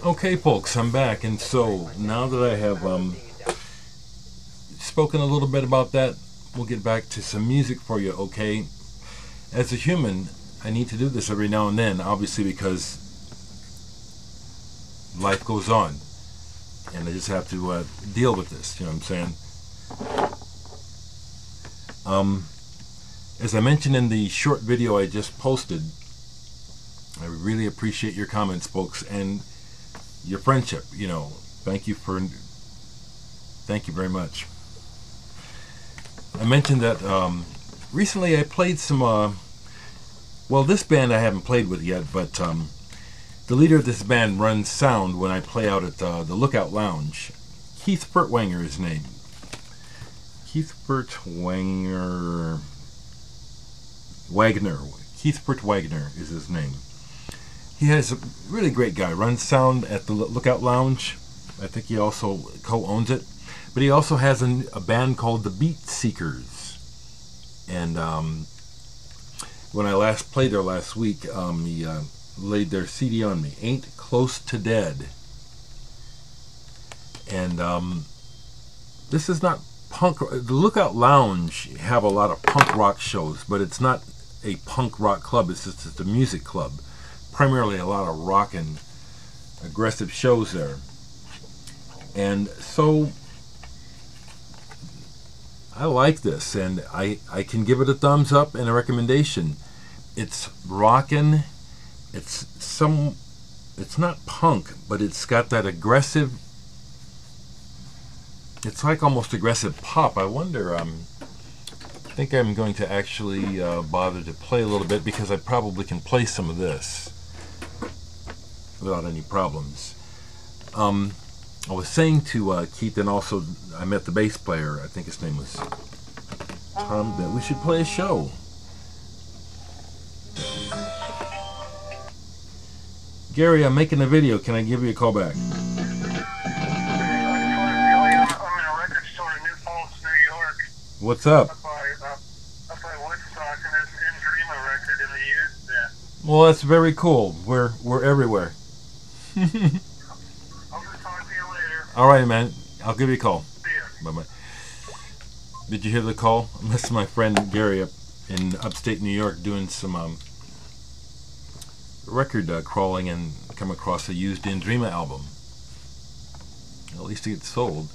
Okay, folks, I'm back, and so now that I have spoken a little bit about that, we'll get back to some music for you, okay? As a human, I need to do this every now and then, obviously, because life goes on, and I just have to deal with this, you know what I'm saying? As I mentioned in the short video I just posted, I really appreciate your comments, folks, and your friendship. You know, thank you very much. I mentioned that recently I played some well, this band I haven't played with yet, but the leader of this band runs sound when I play out at the Lookout Lounge. Keith Furtwanger is his name. Keith Furtwanger is his name. He has a really great guy, runs sound at the Lookout Lounge. I think he also co-owns it. But he also has a band called the Beat Seekers. And when I last played there last week, he laid their CD on me, Ain't Close to Dead. And this is not punk. The Lookout Lounge have a lot of punk rock shows, but it's not a punk rock club. It's just a music club. Primarily a lot of rock and aggressive shows there. And so I like this, and I can give it a thumbs up and a recommendation. It's rockin'. It's not punk, but it's got that aggressive, it's like almost aggressive pop. I wonder, I think I'm going to actually bother to play a little bit, because I probably can play some of this without any problems. I was saying to Keith, and also I met the bass player, I think his name was Tom, that we should play a show. Gary, I'm making a video. Can I give you a call back? I'm in a record store in New Paltz, New York. What's up? Up by Woodstock, and there's an Dreama record in the used there. Well, that's very cool. We're everywhere. I'll just talk to you later. All right, man. I'll give you a call. See ya. Bye-bye. Did you hear the call? This is my friend Gary up in upstate New York doing some record crawling, and come across a used Dreama album. At least it gets sold.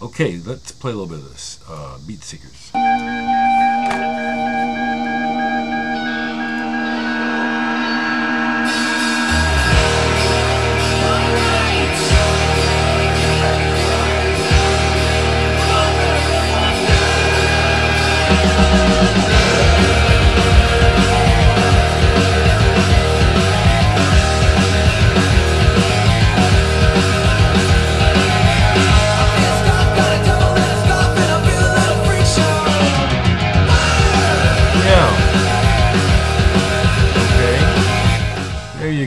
Okay, let's play a little bit of this. Beat Seekers.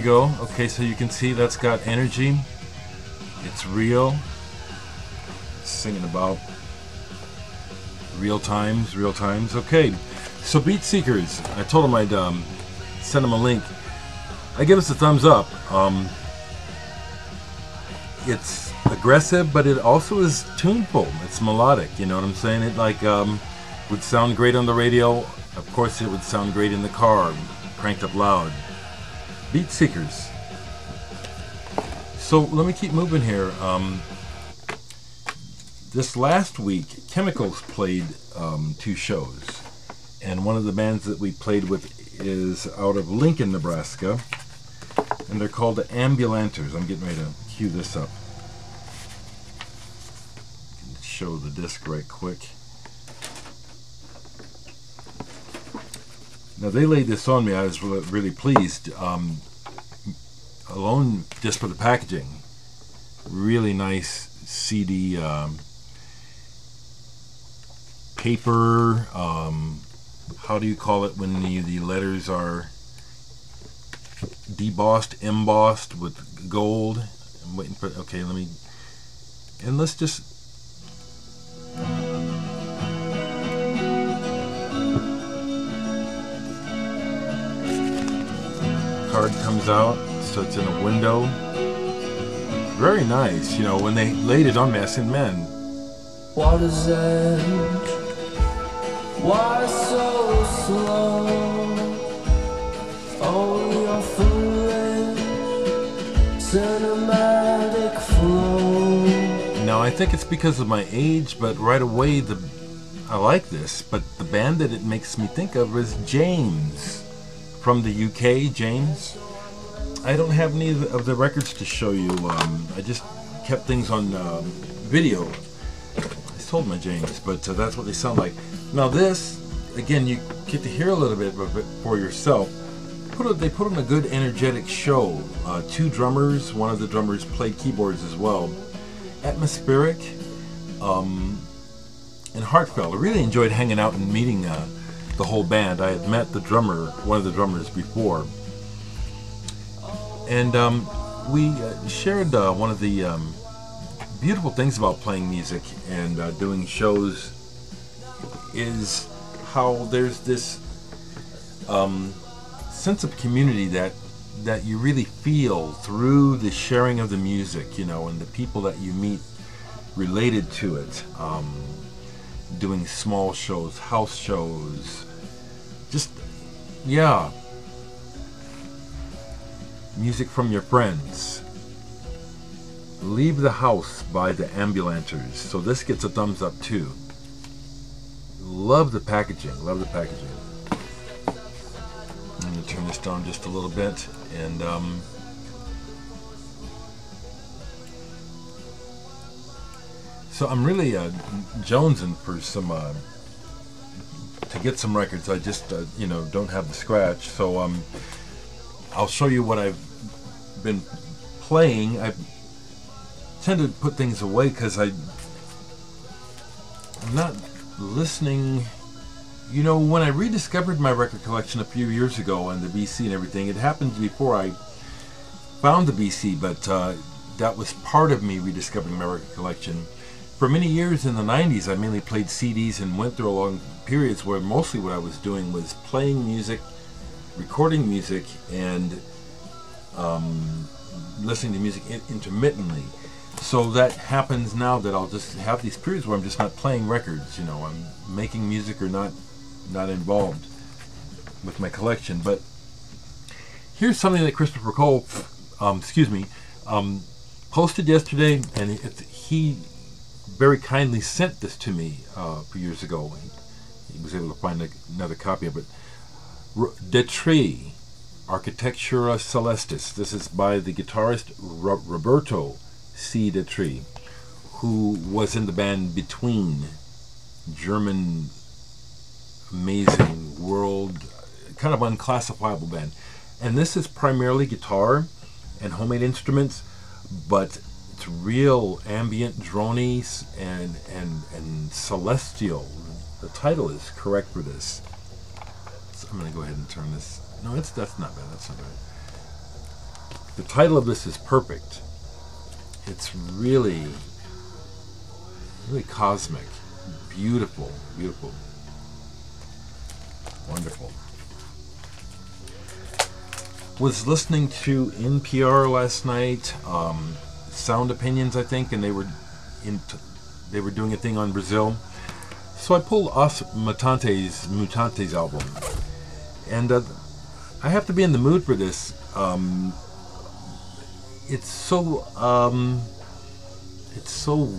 Go. Okay, so you can see that's got energy. It's real. It's singing about real times. Okay, so Beat Seekers, I told them I'd send them a link. I give us a thumbs up. It's aggressive, but it also is tuneful. It's melodic, you know what I'm saying? It like would sound great on the radio. Of course it would sound great in the car, cranked up loud. Beat Seekers. So let me keep moving here. This last week, Chemicals played 2 shows, and one of the bands that we played with is out of Lincoln, Nebraska, and they're called the Ambulanters. I'm getting ready to cue this up. Show the disc right quick. Now they laid this on me. I was really pleased. Alone just for the packaging. Really nice CD paper. How do you call it when the letters are debossed, embossed with gold? I'm waiting for. Okay, let's just. Card comes out, so it's in a window. very nice. You know, when they laid it on me, I said, man, what is it? Why so slow? Oh, your foolish cinematic flow. now I think it's because of my age, but right away I like this. But the band that it makes me think of is James from the UK. James. I don't have any of the records to show you. I just kept things on video. I sold my James, but that's what they sound like. Now this, again, you get to hear a little bit of it for yourself. They put on a good, energetic show. 2 drummers. One of the drummers played keyboards as well. Atmospheric and heartfelt. I really enjoyed hanging out and meeting the whole band. I had met one of the drummers before. And we shared one of the beautiful things about playing music and doing shows is how there's this sense of community that you really feel through the sharing of the music, you know, and the people that you meet related to it. Doing small shows, house shows, just, yeah. Music from your friends. Leave the House by the Ambulanters. So this gets a thumbs up too. Love the packaging. Love the packaging. I'm going to turn this down just a little bit. And so I'm really jonesing for some to get some records. I just you know, don't have the scratch. So I'll show you what I've been playing. I tend to put things away because I'm not listening. You know, when I rediscovered my record collection a few years ago and the BC and everything, it happened before I found the BC, but that was part of me rediscovering my record collection. For many years in the 90s, I mainly played CDs and went through long periods where mostly what I was doing was playing music, recording music, and listening to music intermittently. So that happens now that I'll just have these periods where I'm just not playing records. You know, I'm making music or not involved with my collection. But here's something that Christopher Cole, posted yesterday, and he very kindly sent this to me a few years ago. He was able to find another copy of it. Dereck, Architectura Celestis. This is by the guitarist Roberto C. Dereck, who was in the band Between. German, amazing world, kind of unclassifiable band. And this is primarily guitar and homemade instruments, but it's real ambient, droney, and celestial. The title is correct for this. So I'm going to go ahead and turn this. No, that's not bad. That's not bad. The title of this is perfect. It's really, really cosmic, beautiful, beautiful, wonderful. Was listening to NPR last night, Sound Opinions, I think, and they were doing a thing on Brazil. So I pulled Os Mutantes album, and I have to be in the mood for this. It's so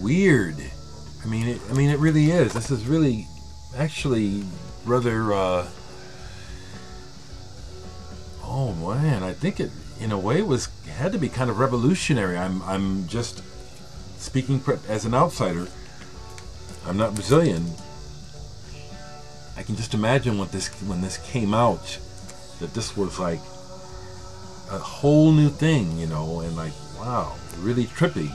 weird. I mean, it really is. This is really, actually, rather. Oh man, I think it, in a way, had to be kind of revolutionary. I'm just speaking as an outsider. I'm not Brazilian. I can just imagine when this came out, that this was like a whole new thing, you know, and like, wow, really trippy.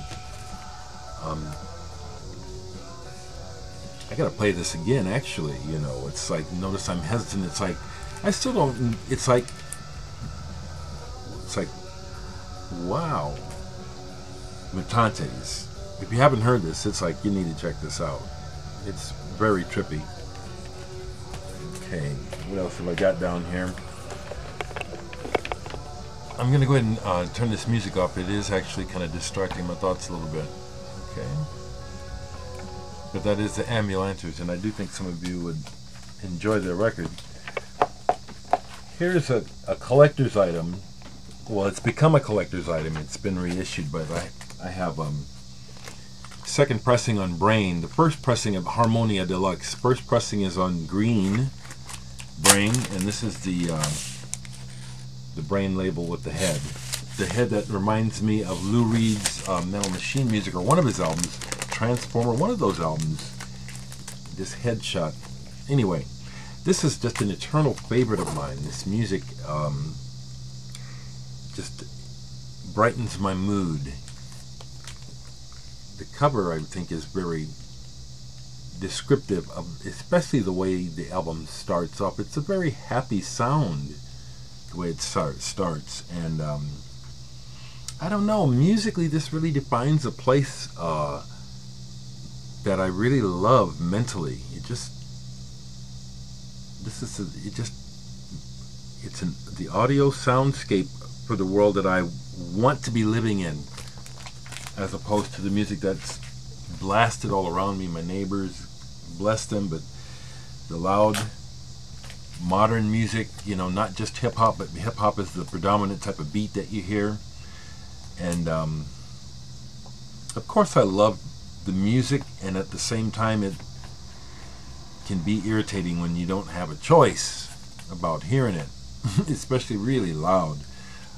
I gotta play this again, actually, you know. It's like, notice I'm hesitant. It's like, I still don't, it's like, wow. Mutantes. If you haven't heard this, it's like, you need to check this out. It's very trippy. Okay, what else have I got down here? I'm going to go ahead and turn this music off. It is actually kind of distracting my thoughts a little bit. Okay. But that is the Ambulanters, and I do think some of you would enjoy their record. Here's a collector's item. Well, it's become a collector's item. It's been reissued, but I have second pressing on Brain. The first pressing of Harmonia Deluxe. First pressing is on green Brain, and this is the Brain label with the head. The head that reminds me of Lou Reed's Metal Machine music, or one of his albums, Transformer, one of those albums. This headshot. Anyway, this is just an eternal favorite of mine. This music just brightens my mood. The cover, I think, is very descriptive of, especially the way the album starts off. It's a very happy sound, the way it starts. And I don't know, musically this really defines a place that I really love mentally. It's the audio soundscape for the world that I want to be living in, as opposed to the music that's blasted all around me. My neighbors, bless them, but the loud modern music, you know, not just hip-hop, but hip-hop is the predominant type of beat that you hear. And of course I love the music, and at the same time it can be irritating when you don't have a choice about hearing it, especially really loud.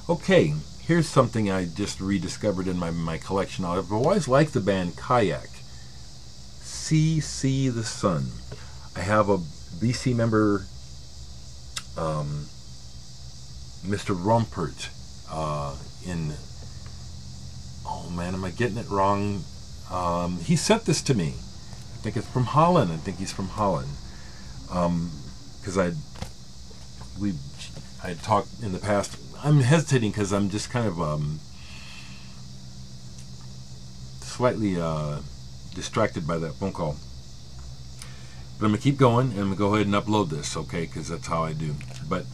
Okay, here's something I just rediscovered in my collection. I've always liked the band Kayak. See the Sun. I have a BC member, Mr. Rumpert, in, oh man, am I getting it wrong? He sent this to me. I think it's from Holland. I think he's from Holland. Because I had talked in the past. I'm hesitating because I'm just kind of slightly distracted by that phone call. But I'm going to keep going, and I'm going to go ahead and upload this, okay, because that's how I do. But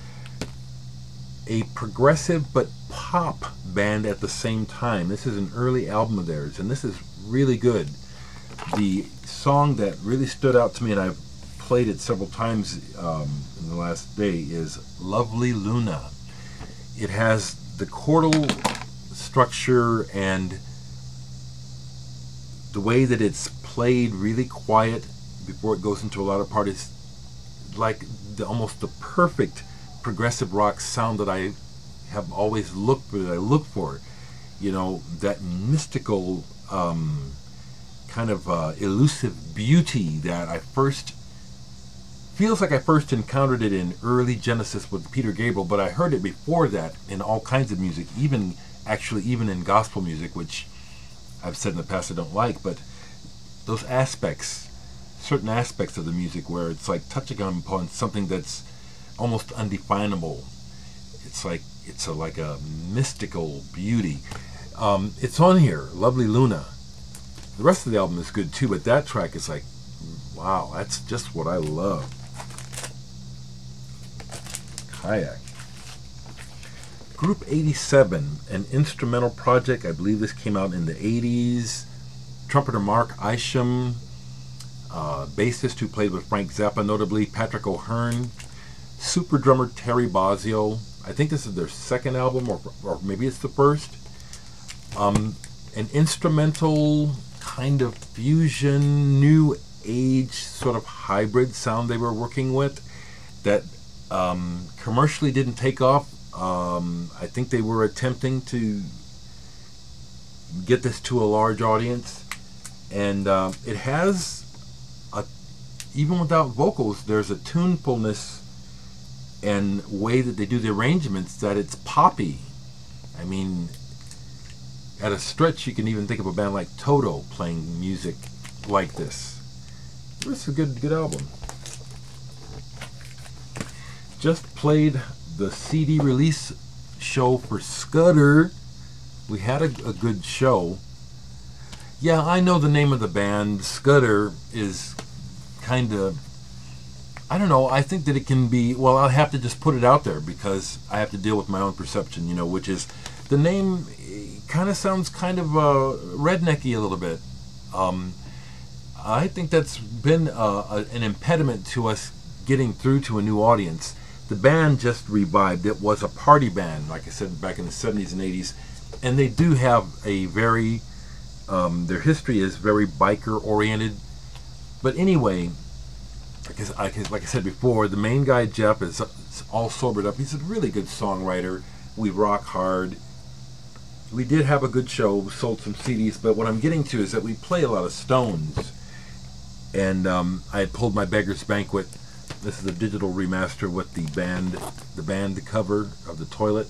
a progressive but pop band at the same time. This is an early album of theirs, and this is really good. The song that really stood out to me, and I've played it several times in the last day, is Lovely Luna. It has the chordal structure and the way that it's played really quiet before it goes into a lot of parties, like almost the perfect progressive rock sound that I have always looked for, that I look for. You know, that mystical kind of elusive beauty that feels like I first encountered it in early Genesis with Peter Gabriel, but I heard it before that in all kinds of music, even in gospel music, which I've said in the past I don't like. But those aspects, certain aspects of the music where it's like touching upon something that's almost undefinable. It's like like a mystical beauty. It's on here, Lovely Luna. The rest of the album is good too, but that track is like, wow, that's just what I love. Kayak. Group 87, an instrumental project. I believe this came out in the 80s. Trumpeter Mark Isham, bassist who played with Frank Zappa, notably Patrick O'Hearn, super drummer Terry Bozzio. I think this is their second album, or maybe it's the first. An instrumental kind of fusion, new age sort of hybrid sound they were working with that commercially didn't take off. I think they were attempting to get this to a large audience, and it has even without vocals, there's a tunefulness and way that they do the arrangements that it's poppy. I mean, at a stretch you can even think of a band like Toto playing music like this. This is a good album. Just played the CD release show for Scudder. We had a good show. Yeah, I know the name of the band. Scudder is kind of, I don't know. I think that it can be. Well, I'll have to just put it out there because I have to deal with my own perception. You know, which is the name kind of sounds kind of rednecky a little bit. I think that's been an impediment to us getting through to a new audience. The band just revived. It was a party band, like I said, back in the 70s and 80s, and they do have a very their history is very biker oriented. But anyway. Like I said before, the main guy, Jeff, is all sobered up. He's a really good songwriter. We rock hard. We did have a good show. We sold some CDs, but what I'm getting to is that we play a lot of Stones. And I had pulled my Beggar's Banquet. This is a digital remaster with the band cover of the Toilet.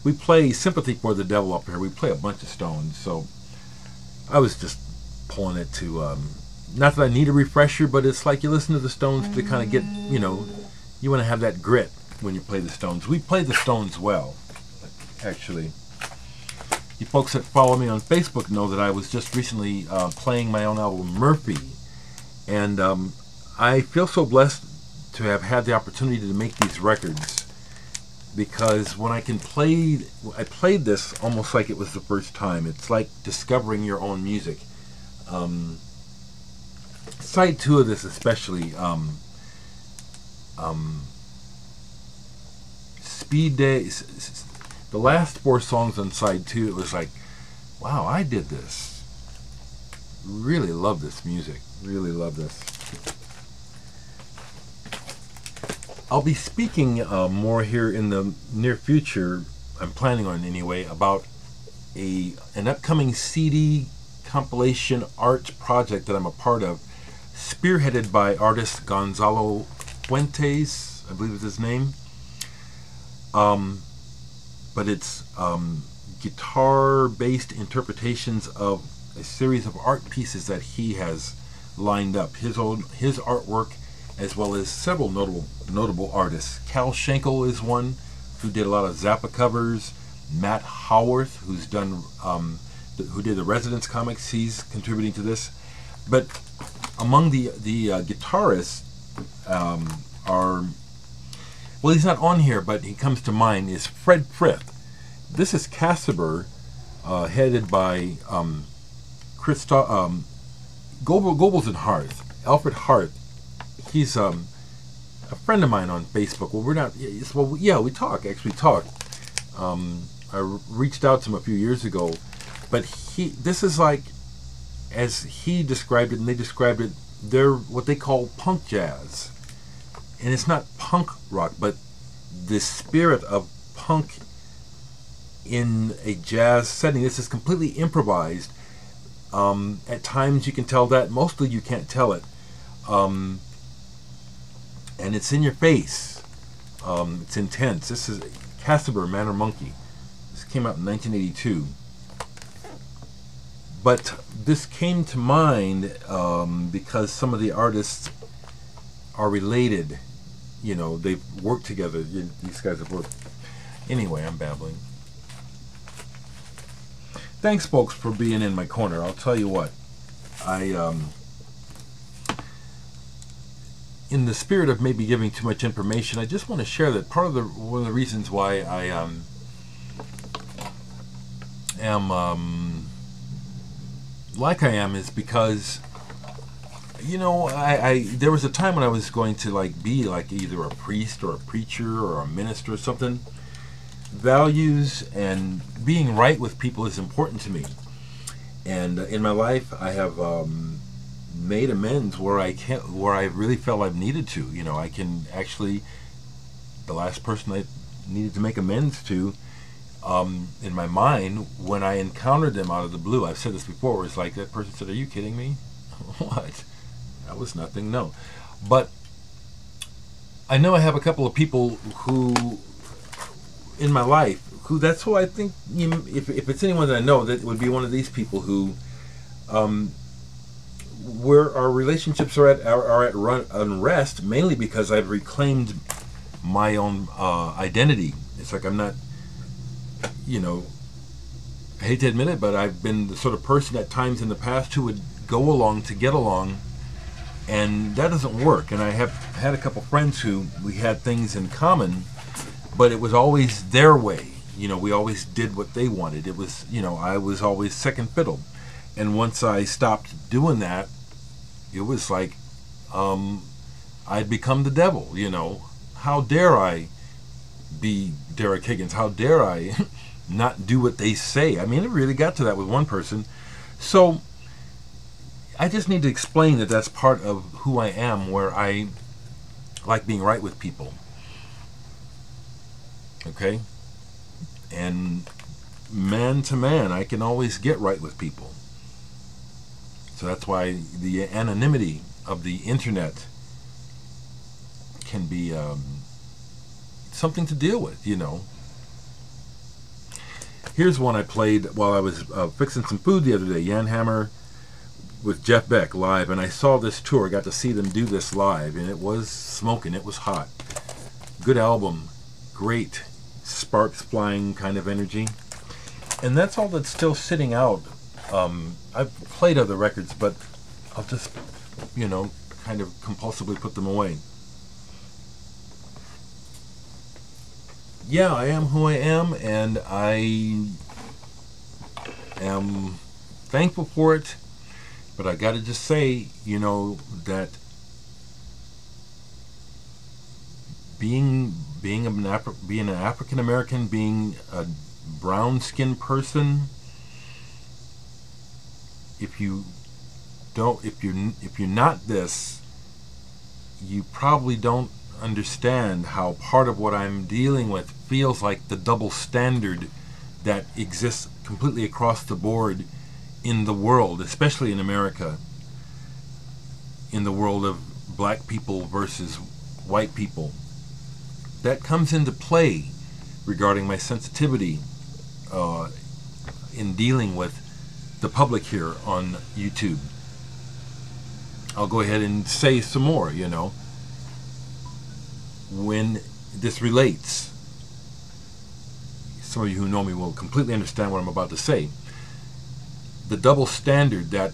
We play Sympathy for the Devil up here. We play a bunch of Stones. So I was just pulling it to... not that I need a refresher, but it's like you listen to the Stones to kind of get, you know, you want to have that grit when you play the Stones. We play the Stones well, actually. You folks that follow me on Facebook know that I was just recently playing my own album, Murphy. And I feel so blessed to have had the opportunity to make these records because when I played this almost like it was the first time. It's like discovering your own music. Side 2 of this especially, Speed Day, the last 4 songs on side 2, it was like, wow, I did this. Really love this music. Really love this. I'll be speaking more here in the near future, I'm planning on anyway, about an upcoming CD compilation art project that I'm a part of, spearheaded by artist Gonzalo Fuentes, I believe is his name. But it's guitar-based interpretations of a series of art pieces that he has lined up. His artwork, as well as several notable artists. Cal Schenkel is one who did a lot of Zappa covers. Matt Howarth, who's done who did the Residence comics, he's contributing to this. But among the guitarists are, well, he's not on here, but he comes to mind, is Fred Frith. This is Casper, headed by Goebbels and Harth, Alfred Harth. He's a friend of mine on Facebook. Well, we're not. Well, yeah, we talk. Actually, talk. I reached out to him a few years ago, but this is like, as he described it, and they described it, they're what they call punk jazz. And it's not punk rock, but the spirit of punk in a jazz setting. This is completely improvised. At times you can tell that, mostly you can't tell it. And it's in your face. It's intense. This is Casper, Man or Monkey. This came out in 1982. But this came to mind because some of the artists are related. You know, they've worked together. These guys have worked. Anyway, I'm babbling. Thanks, folks, for being in my corner. I'll tell you what. In the spirit of maybe giving too much information, I just want to share that one of the reasons why I am like I am is because, you know, there was a time when I was going to be like either a priest or a preacher or a minister or something. Values and being right with people is important to me, and in my life I have made amends where I really felt I've needed to. You know, I can actually, the last person I needed to make amends to, in my mind, when I encountered them out of the blue, I've said this before, it's like that person said, "Are you kidding me?" What? That was nothing. No. But I know I have a couple of people who in my life who, that's who I think, if it's anyone that I know, that would be one of these people who where our relationships are at unrest, mainly because I've reclaimed my own identity. It's like I'm not, you know, I hate to admit it, but I've been the sort of person at times in the past who would go along to get along And that doesn't work. And I have had a couple friends who we had things in common, but it was always their way. You know, we always did what they wanted. It was, you know, I was always second fiddle. And once I stopped doing that, it was like I'd become the devil, you know. How dare I be Dereck Higgins? How dare I not do what they say? I mean, it really got to that with one person. So I just need to explain that that's part of who I am, where I like being right with people. Okay? And man to man, I can always get right with people. So that's why the anonymity of the internet can be something to deal with, you know. Here's one I played while I was fixing some food the other day. Jan Hammer with Jeff Beck live, and I saw this tour. I got to see them do this live, and it was smoking. It was hot. Good album. Great sparks flying kind of energy. And that's all that's still sitting out. I've played other records, but I'll just, you know, kind of compulsively put them away. Yeah, I am who I am, and I am thankful for it. But I got to just say, you know, that being an African American, being a brown-skinned person, if you're not this, you probably don't understand how part of what I'm dealing with feels like the double standard that exists completely across the board in the world, especially in America, in the world of black people versus white people. That comes into play regarding my sensitivity in dealing with the public here on YouTube. I'll go ahead and say some more, you know. When this relates, some of you who know me will completely understand what I'm about to say. The double standard that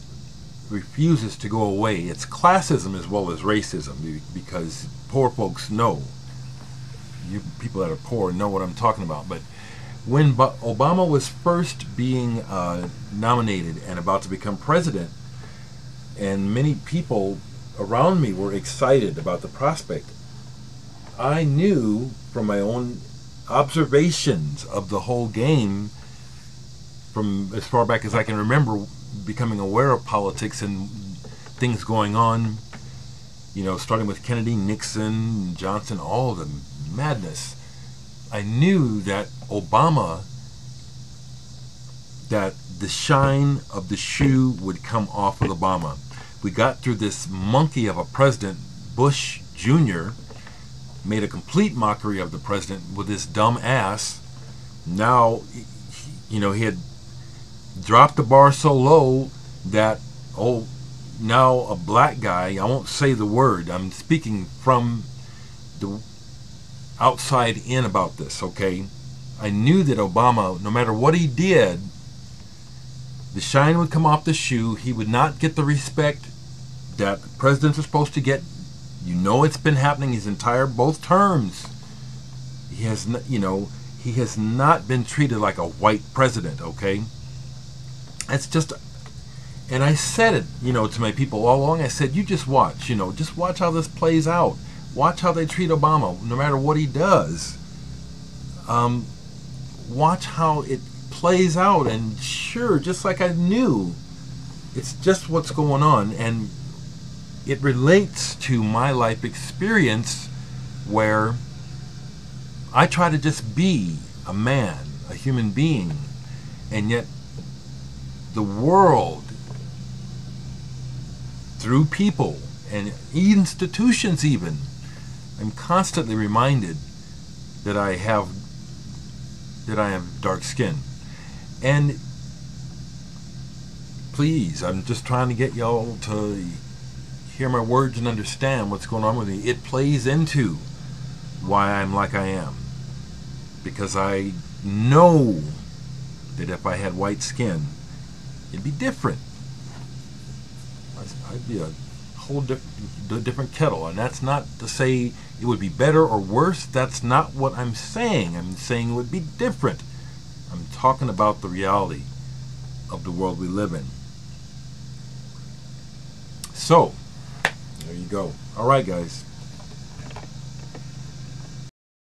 refuses to go away, it's classism as well as racism, because poor folks know, you people that are poor know what I'm talking about. But when Obama was first being nominated and about to become president, and many people around me were excited about the prospect, I knew from my own observations of the whole game, from as far back as I can remember becoming aware of politics and things going on, you know, starting with Kennedy, Nixon, Johnson, all of the madness. I knew that Obama, that the shine of the shoe would come off of Obama. We got through this monkey of a president, Bush Jr., made a complete mockery of the president with his dumb ass. Now, you know, he had dropped the bar so low that, oh, now a black guy, I won't say the word, I'm speaking from the outside in about this, okay? I knew that Obama, no matter what he did, the shine would come off the shoe. He would not get the respect that presidents are supposed to get. You know, it's been happening his entire both terms. He has, you know, he has not been treated like a white president, okay? It's just, and I said it, you know, to my people all along. I said, you just watch, you know, just watch how this plays out. Watch how they treat Obama, no matter what he does. Watch how it plays out, and sure, just like I knew, it's just what's going on, and it relates to my life experience where I try to just be a man, a human being, and yet the world, through people and institutions even, I'm constantly reminded that I have dark skin. And please, I'm just trying to get y'all to hear my words and understand what's going on with me. It plays into why I'm like I am, because I know that if I had white skin, it'd be different. I'd be a whole different kettle. And that's not to say it would be better or worse. That's not what I'm saying. I'm saying it would be different. I'm talking about the reality of the world we live in. So, there you go. All right, guys.